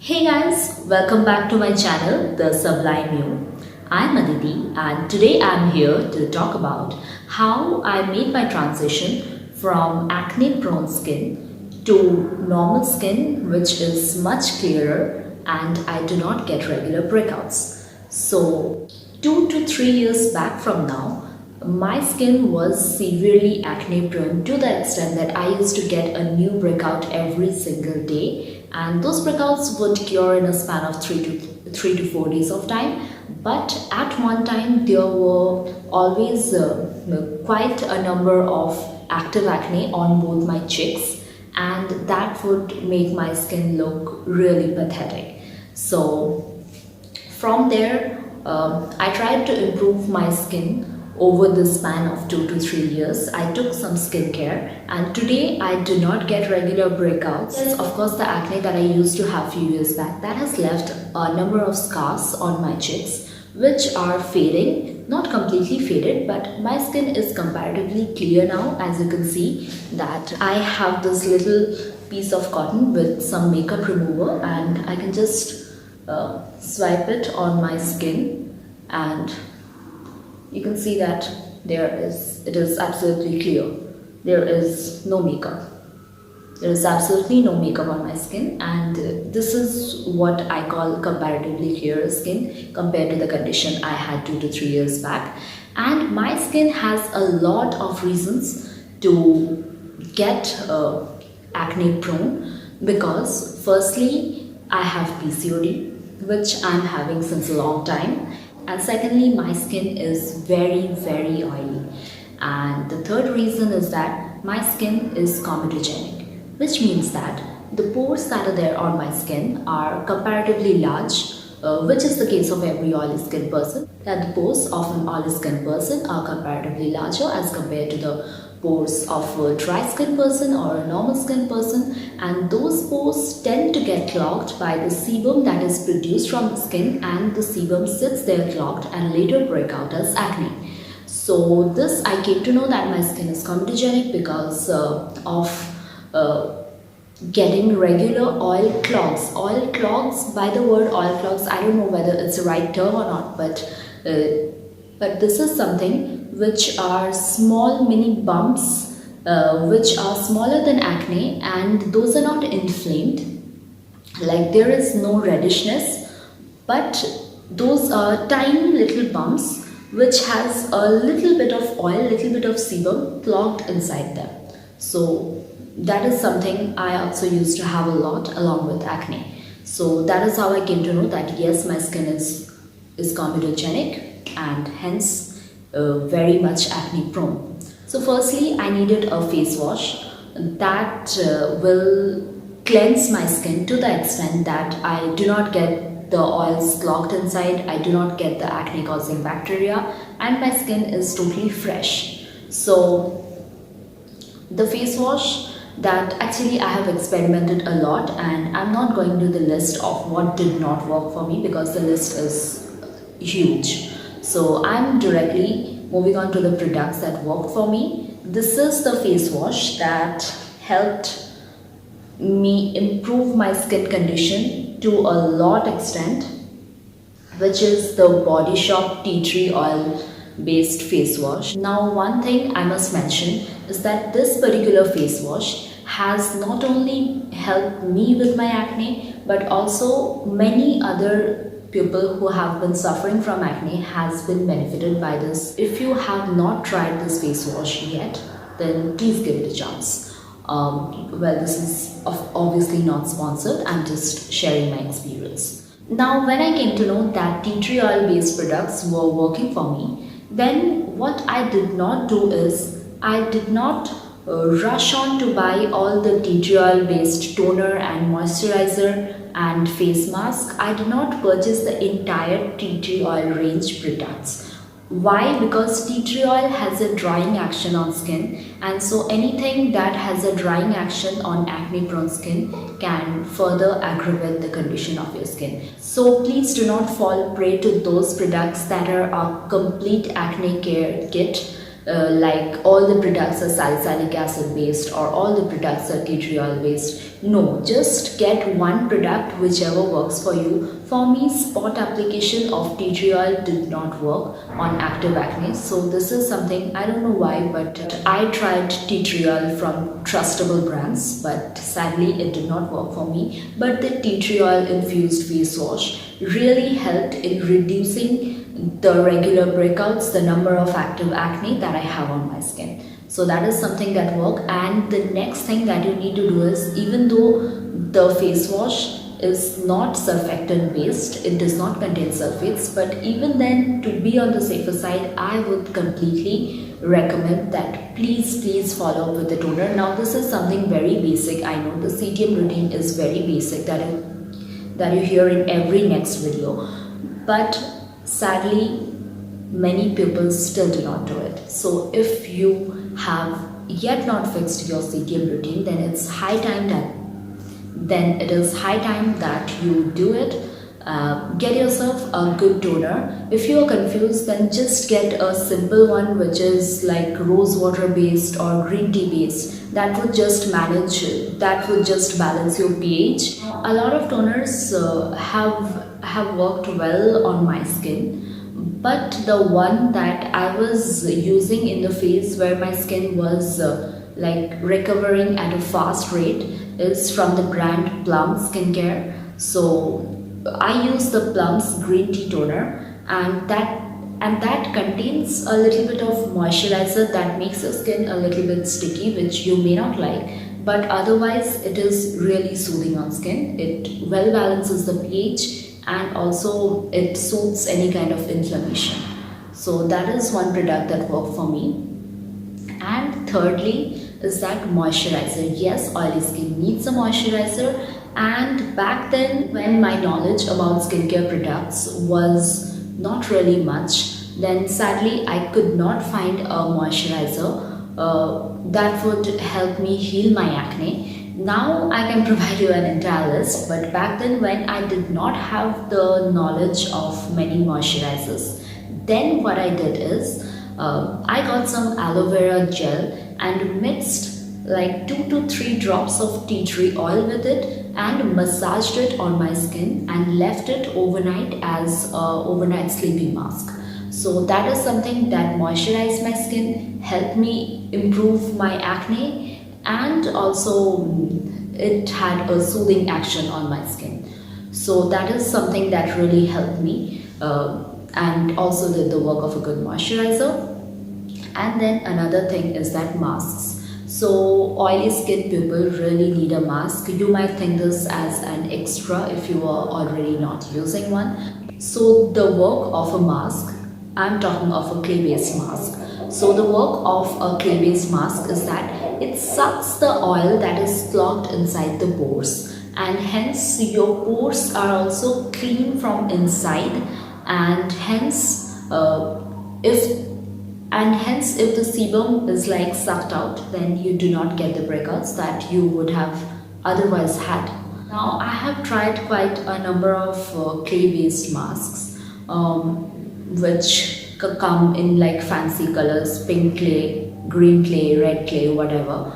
Hey guys, welcome back to my channel, the Sublime U. I'm Aditi and today I'm here to talk about how I made my transition from acne prone skin to normal skin, which is much clearer and I do not get regular breakouts. So 2 to 3 years back from now, my skin was severely acne prone to the extent that I used to get a new breakout every single day, and those breakouts would cure in a span of 3 to 4 days of time. But at one time there were always quite a number of active acne on both my cheeks, and that would make my skin look really pathetic. So from there, I tried to improve my skin over the span of 2 to 3 years. I took some skincare and today I do not get regular breakouts. Yes, of course, the acne that I used to have few years back, that has left a number of scars on my cheeks which are fading, not completely faded, but my skin is comparatively clear now. As you can see that I have this little piece of cotton with some makeup remover and I can just swipe it on my skin and you can see that it is absolutely clear. There is no makeup. There is absolutely no makeup on my skin, and this is what I call comparatively clear skin compared to the condition I had 2 to 3 years back. And my skin has a lot of reasons to get acne prone because firstly, I have PCOD, which I'm having since a long time. And secondly, my skin is very oily. And the third reason is that my skin is comedogenic, which means that the pores that are there on my skin are comparatively large, which is the case of every oily skin person, that the pores of an oily skin person are comparatively larger as compared to the pores of a dry skin person or a normal skin person, and those pores tend to get clogged by the sebum that is produced from the skin, and the sebum sits there clogged and later break out as acne. So this, I came to know that my skin is comedogenic because of getting regular oil clogs. Oil clogs, by the word oil clogs, I don't know whether it's the right term or not, but this is something which are small mini bumps which are smaller than acne, and those are not inflamed. Like there is no reddishness, but those are tiny little bumps which has a little bit of oil, little bit of sebum clogged inside them. So that is something I also used to have a lot along with acne. So that is how I came to know that yes, my skin is comedogenic and hence very much acne prone. So firstly, I needed a face wash that will cleanse my skin to the extent that I do not get the oils clogged inside, I do not get the acne causing bacteria, and my skin is totally fresh. So the face wash that actually I have experimented a lot, and I'm not going to the list of what did not work for me because the list is huge. So I'm directly moving on to the products that worked for me. This is the face wash that helped me improve my skin condition to a lot extent, which is the Body Shop tea tree oil based face wash. Now one thing I must mention is that this particular face wash has not only helped me with my acne but also many other people who have been suffering from acne has been benefited by this. If you have not tried this face wash yet, then please give it a chance. Well, this is obviously not sponsored, I'm just sharing my experience. Now when I came to know that tea tree oil based products were working for me, then what I did not do is I did not rush on to buy all the tea tree oil based toner and moisturizer and face mask. I did not purchase the entire tea tree oil range products. Why? Because tea tree oil has a drying action on skin, and so anything that has a drying action on acne prone skin can further aggravate the condition of your skin. So please do not fall prey to those products that are a complete acne care kit like all the products are salicylic acid based or all the products are tea tree oil based. No, just get one product whichever works for you. For me, spot application of tea tree oil did not work on active acne. So this is something, I don't know why, but I tried tea tree oil from trustable brands, but sadly it did not work for me. But the tea tree oil infused face wash really helped in reducing the regular breakouts, the number of active acne that I have on my skin. So that is something that worked. And the next thing that you need to do is, even though the face wash is not surfactant based, it does not contain sulfates, but even then, to be on the safer side, I would completely recommend that please follow up with the toner. Now this is something very basic. I know the CTM routine is very basic that you hear in every next video, but sadly many people still do not do it. So if you have yet not fixed your CTM routine, then it is high time that you do it. Get yourself a good toner. If you are confused, then just get a simple one which is like rose water based or green tea based. That would just balance your pH. A lot of toners have worked well on my skin, but the one that I was using in the phase where my skin was like recovering at a fast rate is from the brand Plum Skincare. So I use the Plum's green tea toner, and that contains a little bit of moisturizer that makes your skin a little bit sticky, which you may not like, but otherwise it is really soothing on skin. It well balances the pH and also it soothes any kind of inflammation. So that is one product that worked for me. And thirdly is that moisturizer. Yes, oily skin needs a moisturizer, and back then when my knowledge about skincare products was not really much, then sadly I could not find a moisturizer that would help me heal my acne. Now I can provide you an entire list, but back then when I did not have the knowledge of many moisturizers, then what I did is I got some aloe vera gel and mixed like 2 to 3 drops of tea tree oil with it and massaged it on my skin and left it overnight as an overnight sleeping mask. So that is something that moisturized my skin, helped me improve my acne, and also it had a soothing action on my skin. So that is something that really helped me and also did the work of a good moisturizer. And then another thing is that masks. So oily skin people really need a mask. You might think this as an extra if you are already not using one. So the work of a mask, I'm talking of a clay-based mask. So the work of a clay-based mask is that it sucks the oil that is clogged inside the pores, and hence your pores are also clean from inside, and hence if the sebum is like sucked out, then you do not get the breakouts that you would have otherwise had. Now I have tried quite a number of clay-based masks which come in like fancy colors, pink clay, green clay, red clay, whatever,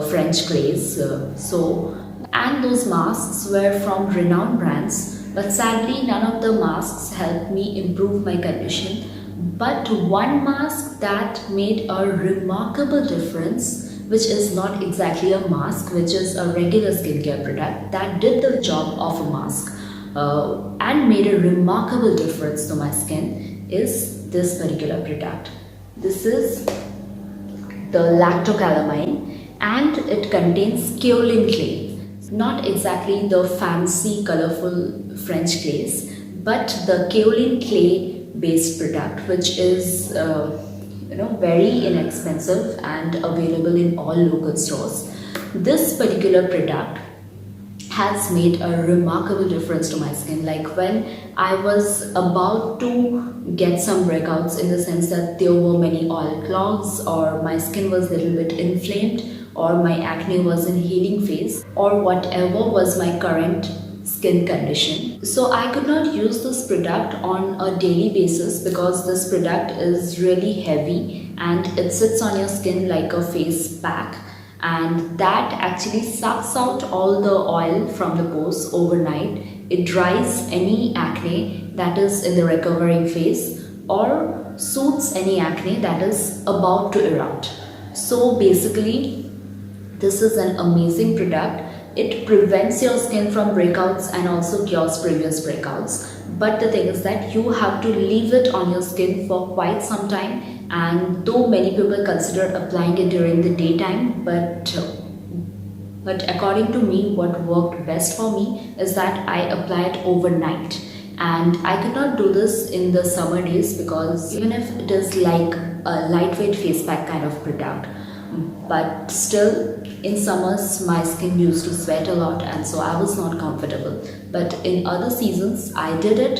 French clays. And those masks were from renowned brands, but sadly none of the masks helped me improve my condition. But one mask that made a remarkable difference, which is not exactly a mask, which is a regular skincare product that did the job of a mask and made a remarkable difference to my skin, is this particular product. This is the lactocalamine, and it contains kaolin clay. Not exactly the fancy colorful French clays, but the kaolin clay based product, which is very inexpensive and available in all local stores. This particular product has made a remarkable difference to my skin. Like when I was about to get some breakouts, in the sense that there were many oil clogs, or my skin was a little bit inflamed, or my acne was in healing phase, or whatever was my current skin condition. So I could not use this product on a daily basis because this product is really heavy and it sits on your skin like a face pack, and that actually sucks out all the oil from the pores overnight. It dries any acne that is in the recovering phase or soothes any acne that is about to erupt. So basically, this is an amazing product. It prevents your skin from breakouts and also cures previous breakouts. But the thing is that you have to leave it on your skin for quite some time, and though many people consider applying it during the daytime, but according to me, what worked best for me is that I apply it overnight. And I could not do this in the summer days because even if it is like a lightweight face pack kind of product, but still in summers my skin used to sweat a lot, and so I was not comfortable. But in other seasons I did it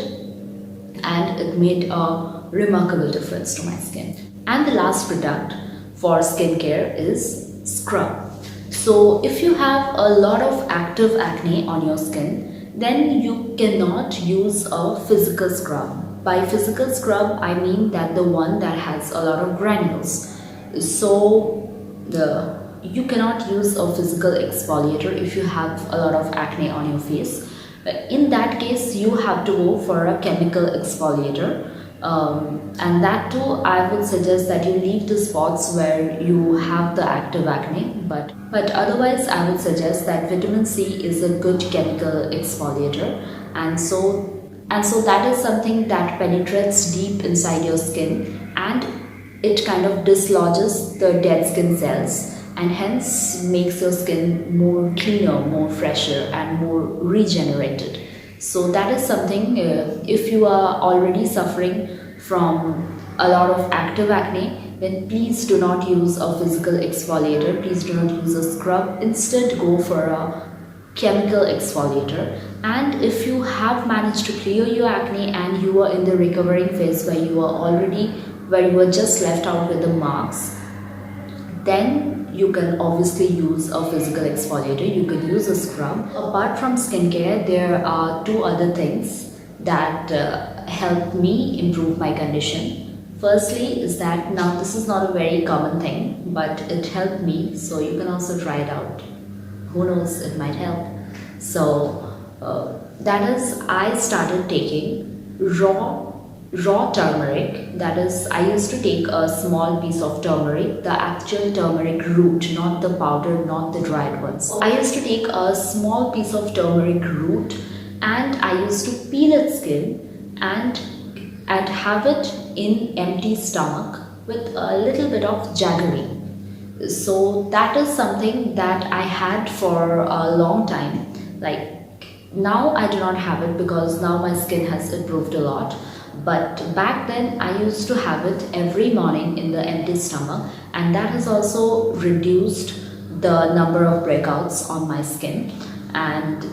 and it made a remarkable difference to my skin. And the last product for skincare is scrub. So if you have a lot of active acne on your skin, then you cannot use a physical scrub. By physical scrub, I mean that the one that has a lot of granules. So you cannot use a physical exfoliator if you have a lot of acne on your face. In that case, you have to go for a chemical exfoliator. And that too, I would suggest that you leave the spots where you have the active acne, but otherwise I would suggest that vitamin C is a good chemical exfoliator, and so that is something that penetrates deep inside your skin and it kind of dislodges the dead skin cells and hence makes your skin more cleaner, more fresher and more regenerated. So that is something, if you are already suffering from a lot of active acne, then please do not use a physical exfoliator, please do not use a scrub, instead go for a chemical exfoliator. And if you have managed to clear your acne and you are in the recovering phase where you were just left out with the marks, then you can obviously use a physical exfoliator, you can use a scrub. Apart from skincare, there are two other things that help me improve my condition. Firstly is that, now this is not a very common thing, but it helped me, so you can also try it out. Who knows, it might help. So that is, I started taking raw turmeric. That is, I used to take a small piece of turmeric, the actual turmeric root, not the powder, not the dried ones. I used to take a small piece of turmeric root and I used to peel its skin and have it in empty stomach with a little bit of jaggery. So that is something that I had for a long time. Like, now I do not have it because now my skin has improved a lot. But back then I used to have it every morning in the empty stomach, and that has also reduced the number of breakouts on my skin. And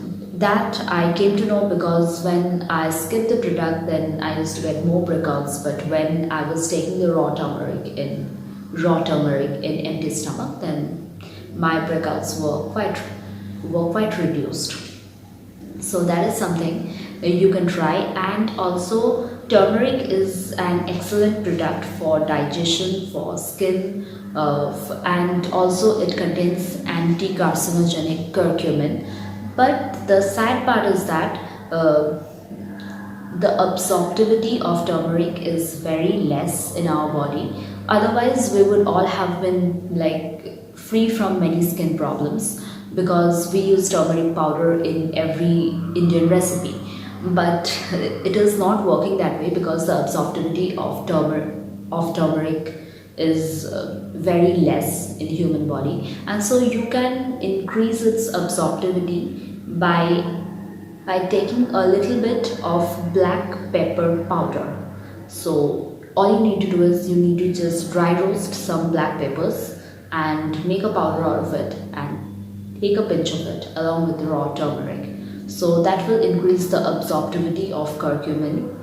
that I came to know because when I skipped the product, then I used to get more breakouts. But when I was taking the raw turmeric in empty stomach, then my breakouts were quite reduced. So that is something you can try. And also, turmeric is an excellent product for digestion, for skin, and also it contains anti-carcinogenic curcumin. But the sad part is that the absorptivity of turmeric is very less in our body. Otherwise, we would all have been like free from many skin problems because we use turmeric powder in every Indian recipe. But it is not working that way because the absorptivity of turmeric is very less in the human body, and so you can increase its absorptivity by taking a little bit of black pepper powder. So all you need to do is you need to just dry roast some black peppers and make a powder out of it and take a pinch of it along with the raw turmeric. So that will increase the absorptivity of curcumin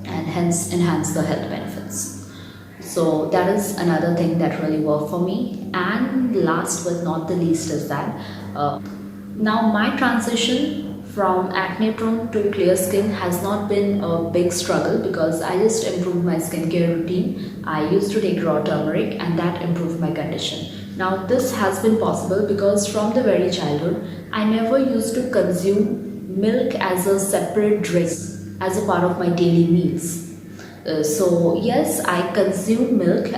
and hence enhance the health benefits. So that is another thing that really worked for me. And last but not the least is that now my transition from acne prone to clear skin has not been a big struggle because I just improved my skincare routine. I used to take raw turmeric and that improved my condition. Now this has been possible because from the very childhood I never used to consume milk as a separate drink as a part of my daily meals. So yes, I consume milk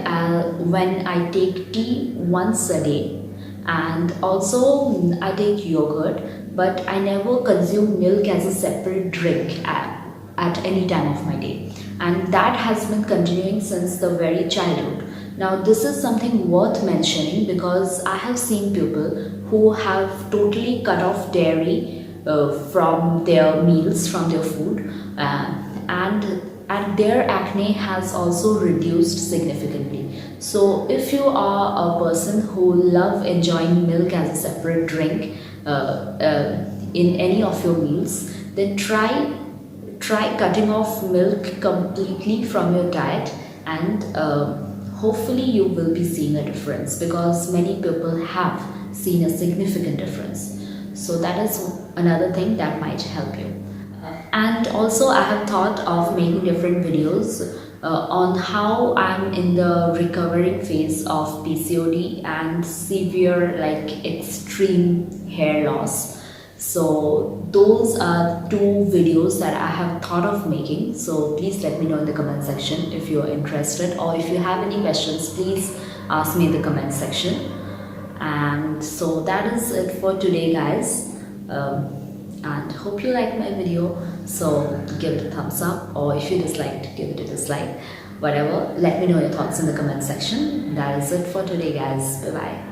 when I take tea once a day, and also I take yogurt, but I never consume milk as a separate drink at any time of my day, and that has been continuing since the very childhood. Now this is something worth mentioning because I have seen people who have totally cut off dairy from their meals, from their food, and their acne has also reduced significantly. So if you are a person who love enjoying milk as a separate drink in any of your meals, then try cutting off milk completely from your diet, and hopefully you will be seeing a difference because many people have seen a significant difference. So that is another thing that might help you. And also I have thought of making different videos on how I'm in the recovering phase of PCOD and severe, like extreme hair loss. So those are two videos that I have thought of making. So please let me know in the comment section if you are interested, or if you have any questions, please ask me in the comment section. And so that is it for today, guys. And hope you liked my video, so give it a thumbs up, or if you disliked, give it a dislike, whatever. Let me know your thoughts in the comment section. That is it for today, guys. Bye bye.